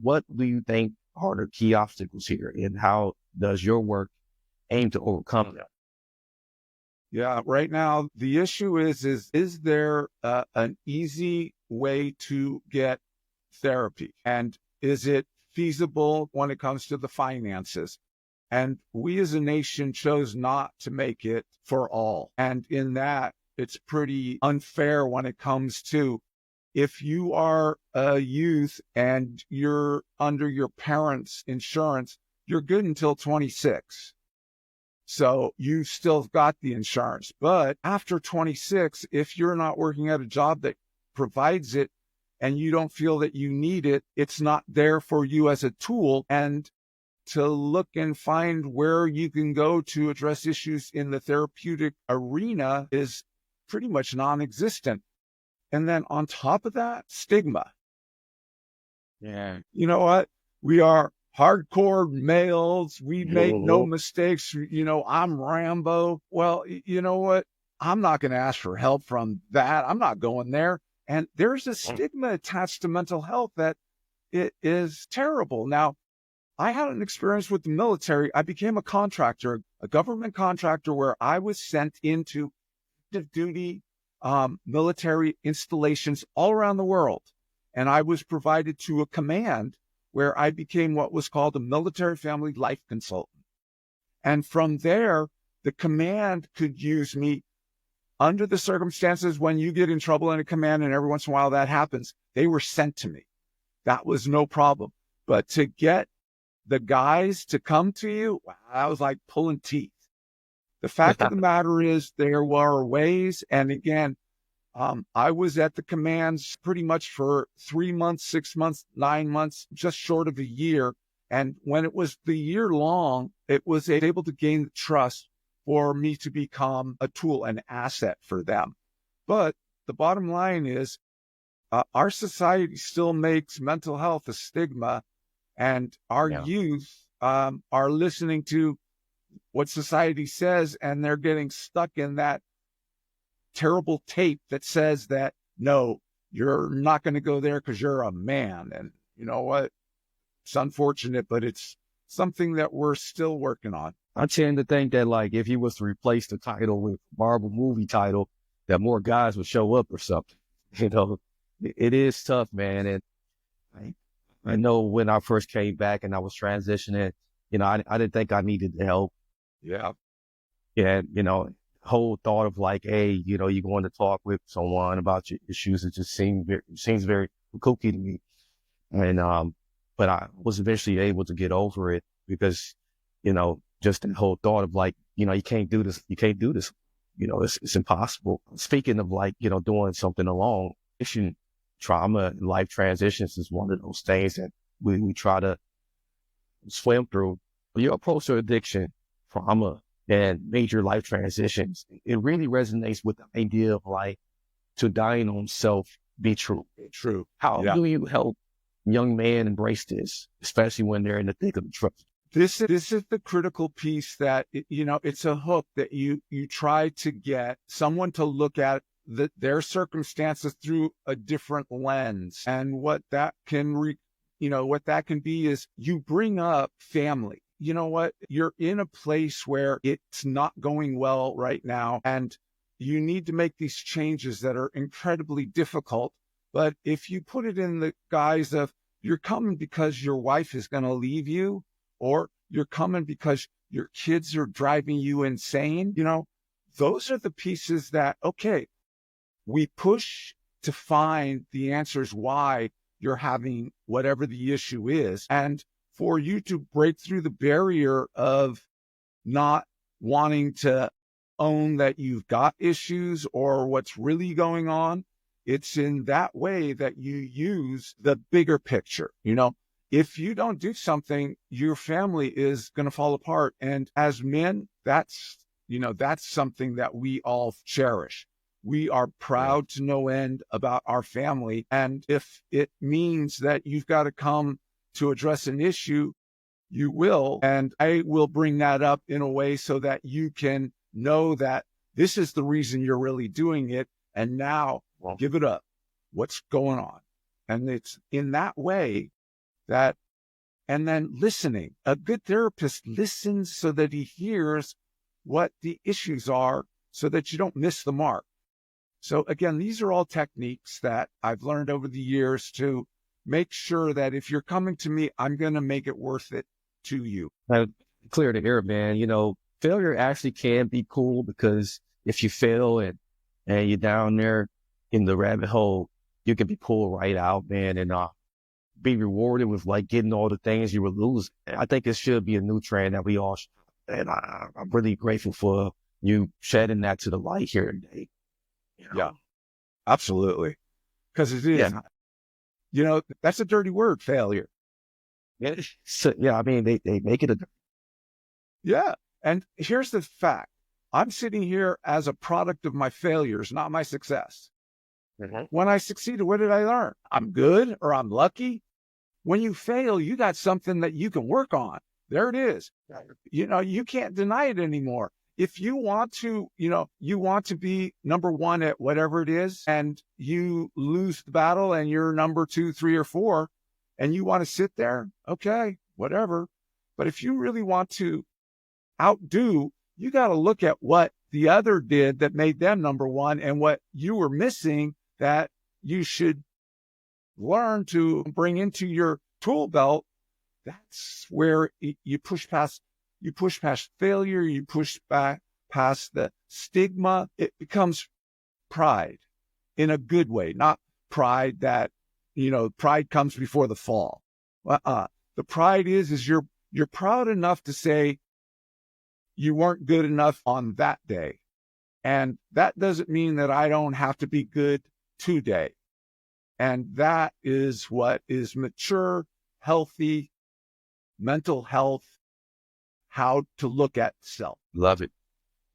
What do you think are the key obstacles here, and how does your work aim to overcome them? Yeah, right now the issue is there an easy way to get therapy, and is it feasible when it comes to the finances? And we as a nation chose not to make it for all. And in that, it's pretty unfair when it comes to, if you are a youth and you're under your parents' insurance, you're good until 26. So you still got the insurance. But after 26, if you're not working at a job that provides it and you don't feel that you need it, it's not there for you as a tool. And to look and find where you can go to address issues in the therapeutic arena is pretty much non-existent. And then on top of that, stigma. Yeah. You know what? We are hardcore males. We make no mistakes. I'm Rambo. Well, you know what? I'm not going to ask for help from that. I'm not going there. And there's a stigma attached to mental health that it is terrible. Now, I had an experience with the military. I became a contractor, a government contractor, where I was sent into active duty military installations all around the world. And I was provided to a command where I became what was called a military family life consultant. And from there, the command could use me under the circumstances when you get in trouble in a command, and every once in a while that happens. They were sent to me. That was no problem. But to get the guys to come to you, I was like pulling teeth. The fact of the matter is there were ways. And again, I was at the commands pretty much for 3 months, 6 months, 9 months, just short of a year. And when it was the year long, it was able to gain the trust for me to become a tool, an asset for them. But the bottom line is our society still makes mental health a stigma. And our youth are listening to what society says, and they're getting stuck in that terrible tape that says that, no, you're not going to go there because you're a man. And you know what? It's unfortunate, but it's something that we're still working on. I tend to think that, like, if you was to replace the title with Marvel movie title, that more guys would show up or something. It is tough, man. And I know when I first came back and I was transitioning, I didn't think I needed the help. Yeah. Yeah. Whole thought of like, hey, you're going to talk with someone about your issues. It just seems very kooky to me. And, but I was eventually able to get over it because, just the whole thought of like, you can't do this. You can't do this. It's impossible. Speaking of like, doing something alone, trauma and life transitions is one of those things that we try to swim through. Your approach to addiction, trauma, and major life transitions, it really resonates with the idea of like, to dying on self, be true. True. How do you help young men embrace this, especially when they're in the thick of the trouble? This is the critical piece that, it's a hook that you try to get someone to look at their circumstances through a different lens. And what that can be is you bring up family. You know what? You're in a place where it's not going well right now, and you need to make these changes that are incredibly difficult. But if you put it in the guise of you're coming because your wife is going to leave you, or you're coming because your kids are driving you insane, those are the pieces that, okay, we push to find the answers why you're having whatever the issue is. And for you to break through the barrier of not wanting to own that you've got issues or what's really going on, it's in that way that you use the bigger picture. If you don't do something, your family is going to fall apart. And as men, that's something that we all cherish. We are proud to no end about our family. And if it means that you've got to come to address an issue, you will. And I will bring that up in a way so that you can know that this is the reason you're really doing it. And now give it up. What's going on? And it's in that way that, and then listening. A good therapist listens so that he hears what the issues are so that you don't miss the mark. So again, these are all techniques that I've learned over the years to make sure that if you're coming to me, I'm going to make it worth it to you. Clear the air, man. You know, failure actually can be cool, because if you fail and you're down there in the rabbit hole, you can be pulled right out, man, and be rewarded with like getting all the things you were losing. I think it should be a new trend that we all should, and I'm really grateful for you shedding that to the light here today. You know? Yeah, absolutely. Because it is, Yeah. you know, that's a dirty word, failure. Yeah. So, yeah, I mean, they make it a, Yeah. And here's the fact. I'm sitting here as a product of my failures, not my success. When I succeeded, what did I learn? I'm good or I'm lucky. When you fail, you got something that you can work on. There it is. You know, you can't deny it anymore. If you want to, you know, you want to be number one at whatever it is, and you lose the battle and you're number 2, 3, or 4, and you want to sit there, okay, whatever. But if you really want to outdo, you got to look at what the other did that made them number one and what you were missing that you should learn to bring into your tool belt. That's where you push past failure, you push back past the stigma. It becomes pride in a good way, not pride that, you know, pride comes before the fall. The pride is you're proud enough to say you weren't good enough on that day. And that doesn't mean that I don't have to be good today. And that is what is mature, healthy mental health, how to look at self. love it.